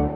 Hello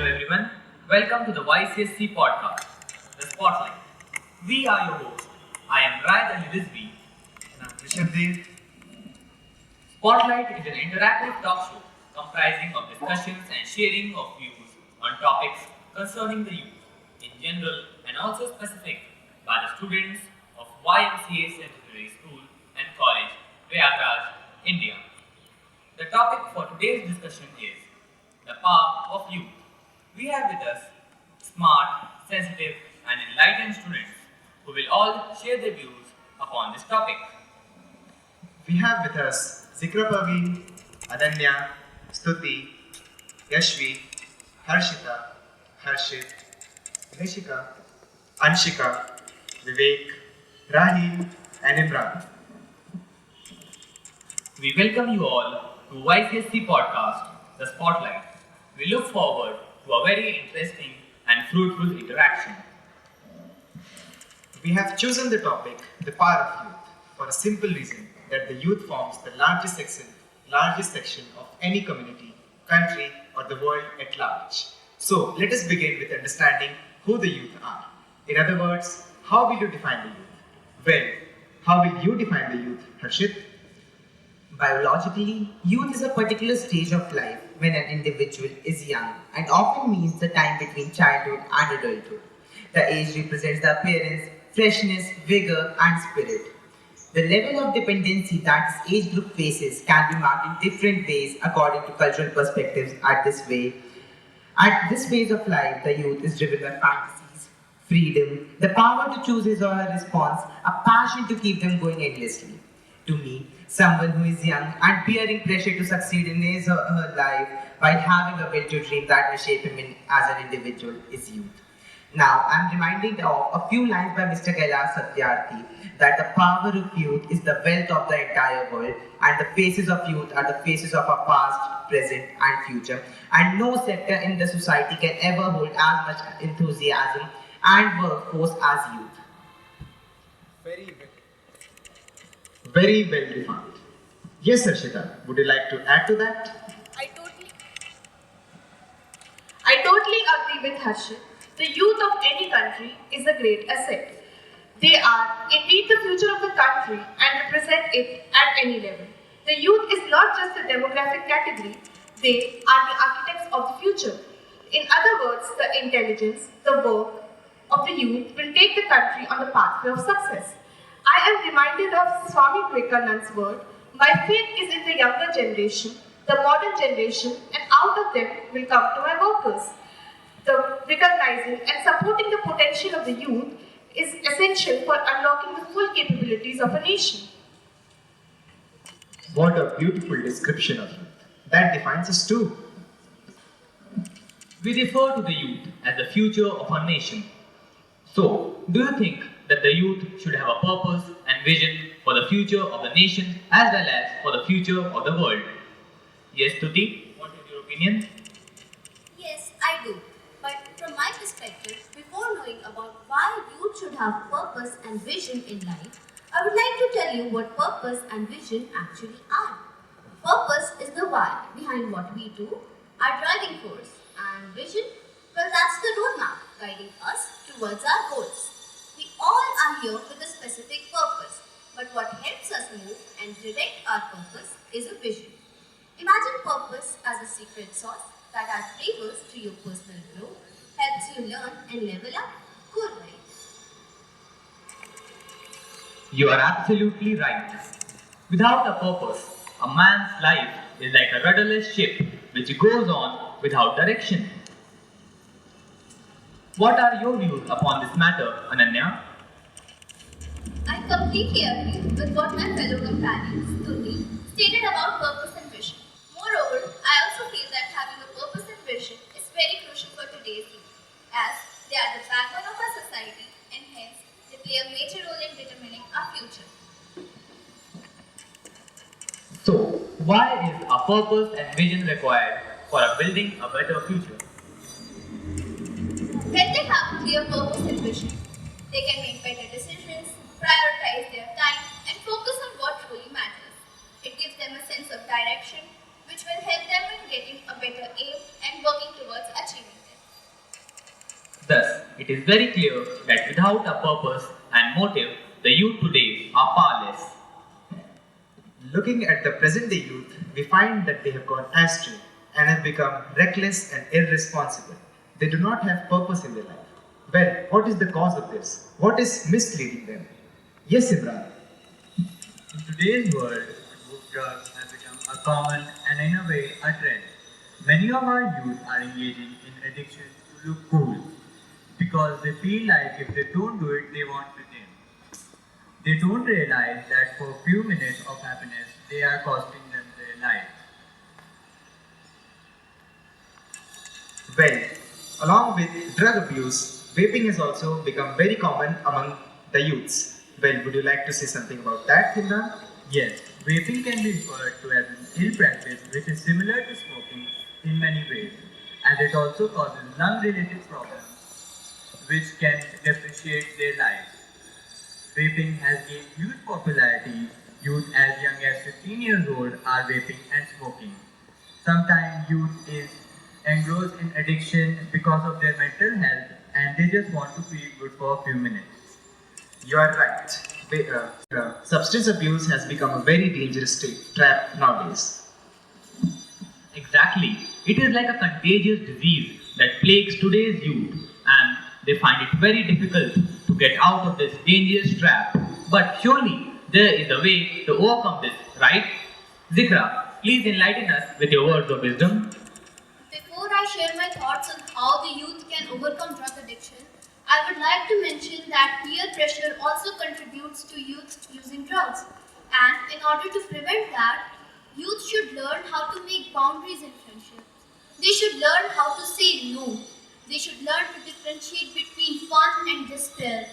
everyone, welcome to the YCSC podcast, The Spotlight. We are your hosts. I am Rayad Ali Rizvi. And I'm Rishabh. Spotlight is an interactive talk show comprising of discussions and sharing of views on topics concerning the youth in general and also specific by the students of YMCA Secondary School and College, Prayagraj, India. The topic for today's discussion is the power of youth. We have with us smart, sensitive, and enlightened students who will all share their views upon this topic. We have with us Zikra Parveen, Adanya, Stuti, Yashvi, Harshita, Harshit, Rishika, Anshika, Vivek, Raheel, and Imran. We welcome you all to YCSC podcast, The Spotlight. We look forward to a very interesting and fruitful interaction. We have chosen the topic, the power of youth, for a simple reason that the youth forms the largest section of any community, country, or the world at large. So, let us begin with understanding who the youth are. In other words, how will you define the youth? Well, how will you define the youth, Harshit? Biologically, youth is a particular stage of life when an individual is young and often means the time between childhood and adulthood. The age represents the appearance, freshness, vigor, and spirit. The level of dependency that this age group faces can be marked in different ways according to cultural perspectives. At this phase of life, the youth is driven by fantasies, freedom, the power to choose his or her response, a passion to keep them going endlessly. To me, someone who is young and bearing pressure to succeed in his or her life while having a will to dream that will shape him as an individual is youth. Now, I am reminded of a few lines by Mr. Kailash Satyarthi that the power of youth is the wealth of the entire world and the faces of youth are the faces of our past, present and future, and no sector in the society can ever hold as much enthusiasm and workforce as youth. Very well defined. Yes, Harshita, would you like to add to that? I totally agree with Harshit. The youth of any country is a great asset. They are indeed the future of the country and represent it at any level. The youth is not just a demographic category, they are the architects of the future. In other words, the intelligence, the work of the youth will take the country on the pathway of success. I am reminded of Swami Vivekananda's word, my faith is in the younger generation, the modern generation, and out of them will come to my workers. The recognizing and supporting the potential of the youth is essential for unlocking the full capabilities of a nation. What a beautiful description of youth. That defines us too. We refer to the youth as the future of our nation. So, do you think that the youth should have a purpose and vision for the future of the nation as well as for the future of the world? Yes, Tuti, what is your opinion? Yes, I do. But from my perspective, before knowing about why youth should have purpose and vision in life, I would like to tell you what purpose and vision actually are. Purpose is the why behind what we do, our driving force, and vision, well, that's the roadmap guiding us towards our goals. We all are here with a specific purpose, but what helps us move and direct our purpose is a vision. Imagine purpose as a secret sauce that adds flavors to your personal growth, helps you learn and level up. Cool, right? You are absolutely right. Without a purpose, a man's life is like a rudderless ship which goes on without direction. What are your views upon this matter, Ananya? I completely agree with what my fellow companions, Tuti, stated about purpose and vision. Moreover, I also feel that having a purpose and vision is very crucial for today's youth, as they are the backbone of our society and hence they play a major role in determining our future. So, why is a purpose and vision required for building a better future? When they have a clear purpose and vision, they can make better decisions, prioritize their time, and focus is very clear that without a purpose and motive, the youth today are powerless. Looking at the present day youth, we find that they have gone astray and have become reckless and irresponsible. They do not have purpose in their life. Well, what is the cause of this? What is misleading them? Yes, Imran. In today's world, drugs have become a common and in a way a trend. Many of our youth are engaging in addiction to look cool because they feel like if they don't do it, they won't fit in. They don't realize that for a few minutes of happiness, they are costing them their life. Well, along with drug abuse, vaping has also become very common among the youths. Well, would you like to say something about that, Imran? Yes, vaping can be referred to as an ill practice which is similar to smoking in many ways, as it also causes lung-related problems which can depreciate their lives. Vaping has gained huge popularity. Youth as young as 15 years old are vaping and smoking. Sometimes youth is engrossed in addiction because of their mental health and they just want to feel good for a few minutes. You are right. Substance abuse has become a very dangerous trap nowadays. Exactly. It is like a contagious disease that plagues today's youth, and they find it very difficult to get out of this dangerous trap. But surely there is a way to overcome this, right? Zikra, please enlighten us with your words of wisdom. Before I share my thoughts on how the youth can overcome drug addiction, I would like to mention that peer pressure also contributes to youth using drugs. And in order to prevent that, youth should learn how to make boundaries in friendship. They should learn how to say no. They should learn to differentiate between fun and despair.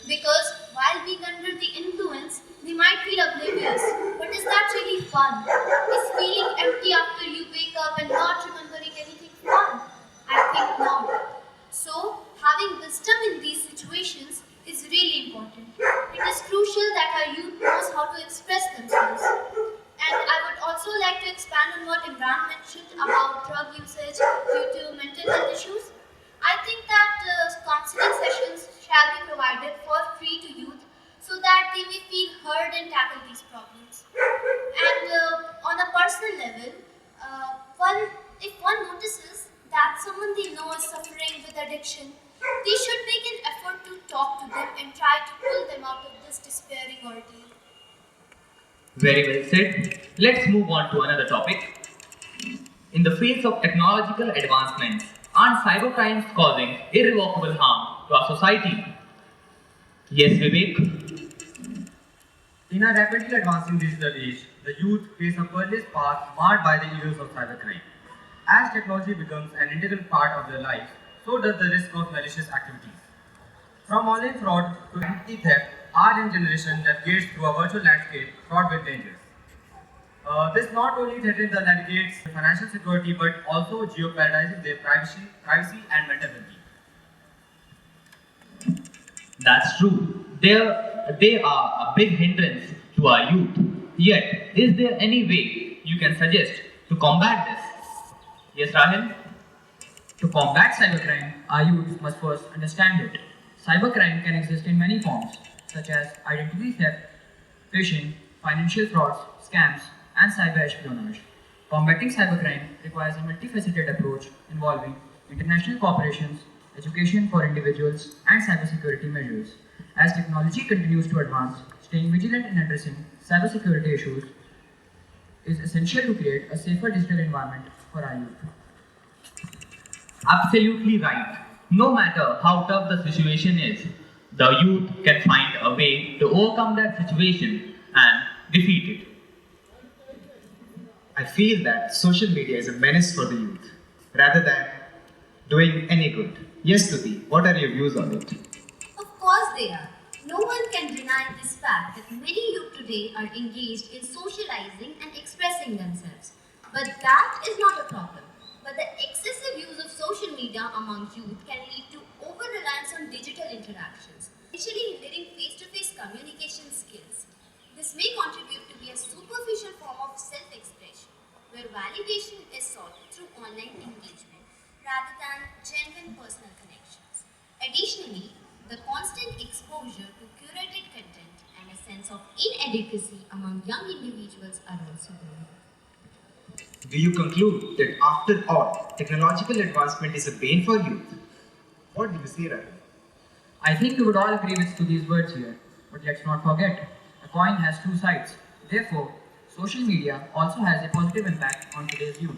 Because while being under the influence, they might feel oblivious. But is that really fun? Is feeling empty after you wake up and not remembering anything fun? I think not. So, having wisdom in these situations is really important. It is crucial that our youth knows how to express themselves. And I would also like to expand on what Imran mentioned about drug usage due to mental health issues. I think that counseling sessions shall be provided for free to youth so that they may feel heard and tackle these problems. And on a personal level, if one notices that someone they know is suffering with addiction, they should make an effort to talk to them and try to pull them out of this despairing ordeal. Very well said. Let's move on to another topic. In the face of technological advancements, aren't cybercrimes causing irrevocable harm to our society? Yes, Vivek. In a rapidly advancing digital age, the youth face a perilous path marred by the evils of cybercrime. As technology becomes an integral part of their life, so does the risk of malicious activities. From online fraud to identity theft, our young generation navigates through a virtual landscape fraught with dangers. This not only threatens the navigates financial security but also jeopardizes their privacy and mental well-being. That's true. They are a big hindrance to our youth. Yet, is there any way you can suggest to combat this? Yes, Rahil? To combat cybercrime, our youth must first understand it. Cybercrime can exist in many forms, such as identity theft, phishing, financial frauds, scams, and cyber espionage. Combating cybercrime requires a multifaceted approach involving international cooperations, education for individuals, and cybersecurity measures. As technology continues to advance, staying vigilant in addressing cybersecurity issues is essential to create a safer digital environment for our youth. Absolutely right. No matter how tough the situation is, the youth can find a way to overcome that situation and defeat it. I feel that social media is a menace for the youth rather than doing any good. Yes, Tuti, what are your views on it? Of course they are. No one can deny this fact that many youth today are engaged in socializing and expressing themselves. But that is not a problem. But the excessive use of social media among youth can lead to over-reliance on digital interactions, essentially hindering face-to-face communication skills. This may contribute to be a superficial form of self-expression, where validation is sought through online engagement rather than genuine personal connections. Additionally, the constant exposure to curated content and a sense of inadequacy among young individuals are also growing. Do you conclude that after all, technological advancement is a bane for youth? What do you say, Ryan? I think we would all agree with these words here, but let's not forget, a coin has two sides. Therefore, social media also has a positive impact on today's youth.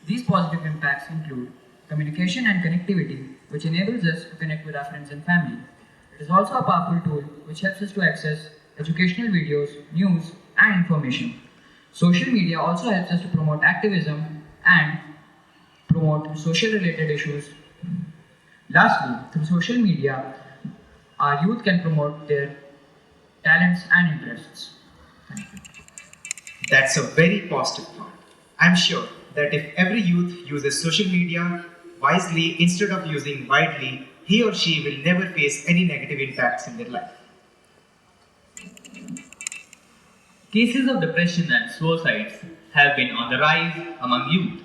These positive impacts include communication and connectivity, which enables us to connect with our friends and family. It is also a powerful tool which helps us to access educational videos, news, and information. Social media also helps us to promote activism and promote social related issues. Lastly, through social media, our youth can promote their talents and interests. Thank you. That's a very positive thought. I'm sure that if every youth uses social media wisely instead of using widely, he or she will never face any negative impacts in their life. Cases of depression and suicides have been on the rise among youth.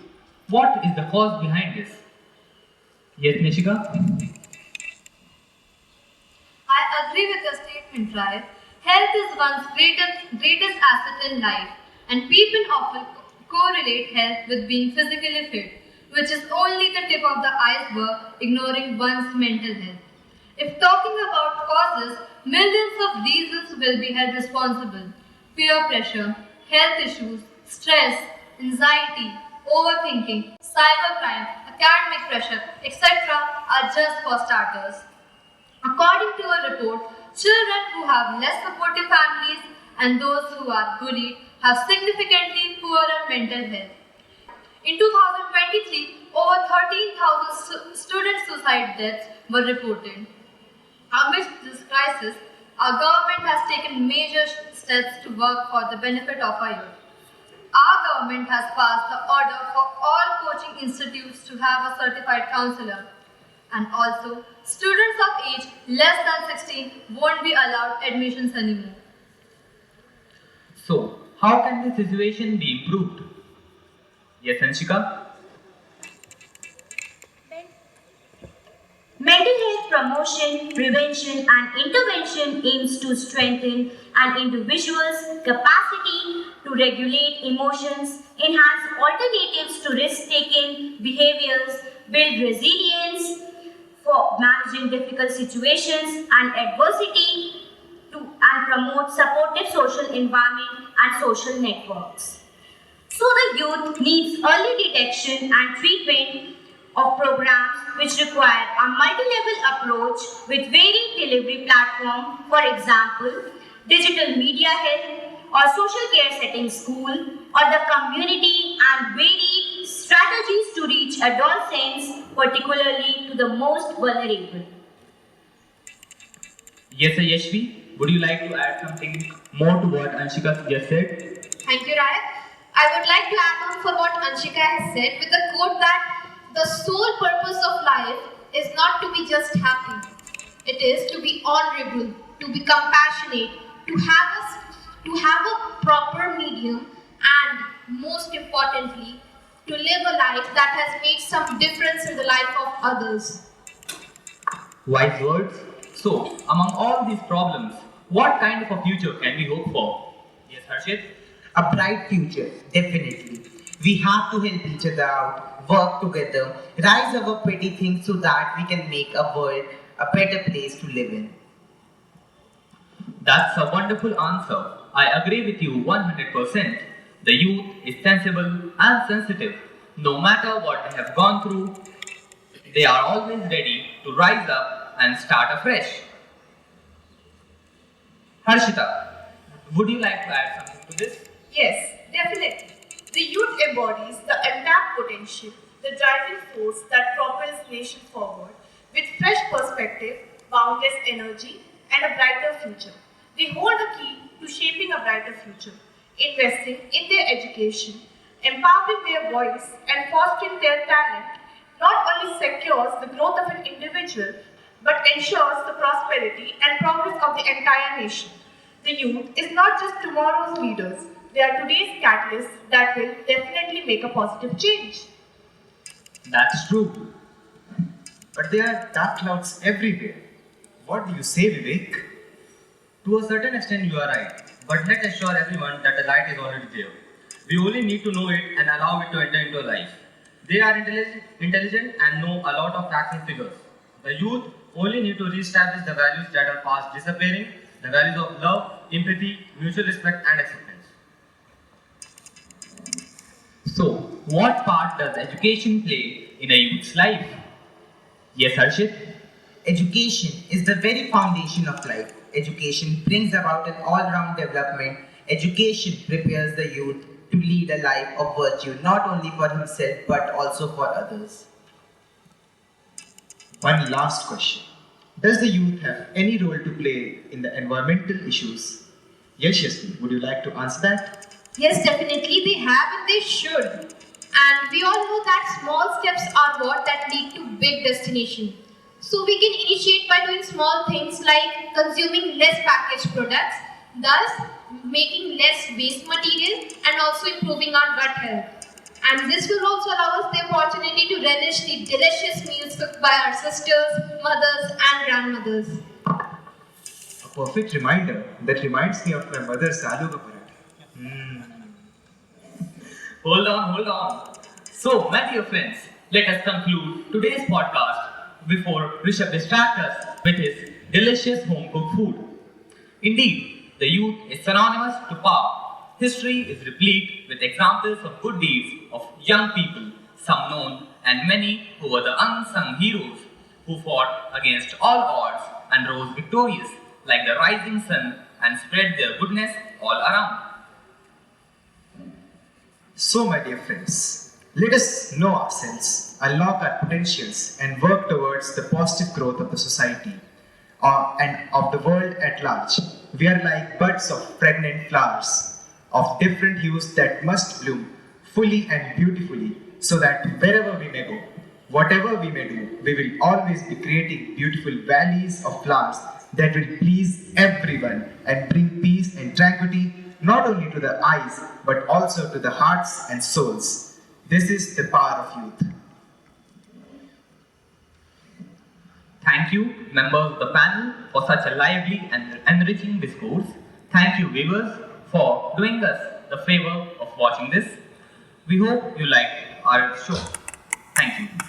What is the cause behind this? Yes, Nishika? I agree with your statement, Rai. Health is one's greatest asset in life, and people often correlate health with being physically fit, which is only the tip of the iceberg, ignoring one's mental health. If talking about causes, millions of reasons will be held responsible. Peer pressure, health issues, stress, anxiety, overthinking, cybercrime, academic pressure, etc. are just for starters. According to a report, children who have less supportive families and those who are bullied have significantly poorer mental health. In 2023, over 13,000 student suicide deaths were reported. Amidst this crisis, our government has taken major steps to work for the benefit of our youth. Our government has passed the order for all coaching institutes to have a certified counselor. And also, students of age less than 16 won't be allowed admissions anymore. So, how can this situation be improved? Yes, Anshika? Mental health promotion, prevention, and intervention aims to strengthen an individual's capacity to regulate emotions, enhance alternatives to risk-taking behaviors, build resilience for managing difficult situations and adversity, and promote supportive social environment and social networks. So the youth needs early detection and treatment of programs which require a multi-level approach with varying delivery platform, for example, digital media health or social care setting school or the community, and varied strategies to reach adolescents, particularly to the most vulnerable. Yes, Yashvi, would you like to add something more to what Anshika just said? Thank you, Rai. I would like to add on for what Anshika has said with the quote that the sole purpose of life is not to be just happy. It is to be honorable, to be compassionate, to have a proper medium, and most importantly, to live a life that has made some difference in the life of others. Wise words. So, among all these problems, what kind of a future can we hope for? Yes, Harshit? A bright future, definitely. We have to help each other out, work together, rise our petty things so that we can make a world a better place to live in. That's a wonderful answer. I agree with you 100%. The youth is sensible and sensitive. No matter what they have gone through, they are always ready to rise up and start afresh. Harshita, would you like to add something to this? Yes, definitely. The youth embodies the untapped potential, the driving force that propels nation forward with fresh perspective, boundless energy, and a brighter future. They hold the key to shaping a brighter future, investing in their education, empowering their voice, and fostering their talent not only secures the growth of an individual but ensures the prosperity and progress of the entire nation. The youth is not just tomorrow's leaders, they are today's catalysts that will definitely make a positive change. That's true. But there are dark clouds everywhere. What do you say, Vivek? To a certain extent, you are right. But let's assure everyone that the light is already there. We only need to know it and allow it to enter into life. They are intelligent and know a lot of facts and figures. The youth only need to re-establish the values that are fast disappearing, the values of love, empathy, mutual respect and acceptance. So, what part does education play in a youth's life? Yes, Harshit? Education is the very foundation of life. Education brings about an all-round development. Education prepares the youth to lead a life of virtue, not only for himself but also for others. One last question. Does the youth have any role to play in the environmental issues? YCSC, would you like to answer that? Yes, definitely they have and they should. And we all know that small steps are what that lead to big destination. So we can initiate by doing small things like consuming less packaged products, thus making less waste material and also improving our gut health. And this will also allow us the opportunity to relish the delicious meals cooked by our sisters, mothers and grandmothers. A perfect reminder that reminds me of my mother's aloo ka paratha. Hold on. So, my dear friends, let us conclude today's podcast before Rishabh distracts us with his delicious home-cooked food. Indeed, the youth is synonymous to power. History is replete with examples of good deeds of young people, some known and many who were the unsung heroes who fought against all odds and rose victorious like the rising sun and spread their goodness all around. So, my dear friends, let us know ourselves, unlock our potentials, and work towards the positive growth of the society and of the world at large. We are like buds of fragrant flowers of different hues that must bloom fully and beautifully, so that wherever we may go, whatever we may do, we will always be creating beautiful valleys of flowers that will please everyone and bring peace and tranquility not only to the eyes but also to the hearts and souls. This is the power of youth. Thank you, members of the panel, for such a lively and enriching discourse. Thank you, viewers, for doing us the favor of watching this. We hope you liked our show. Thank you.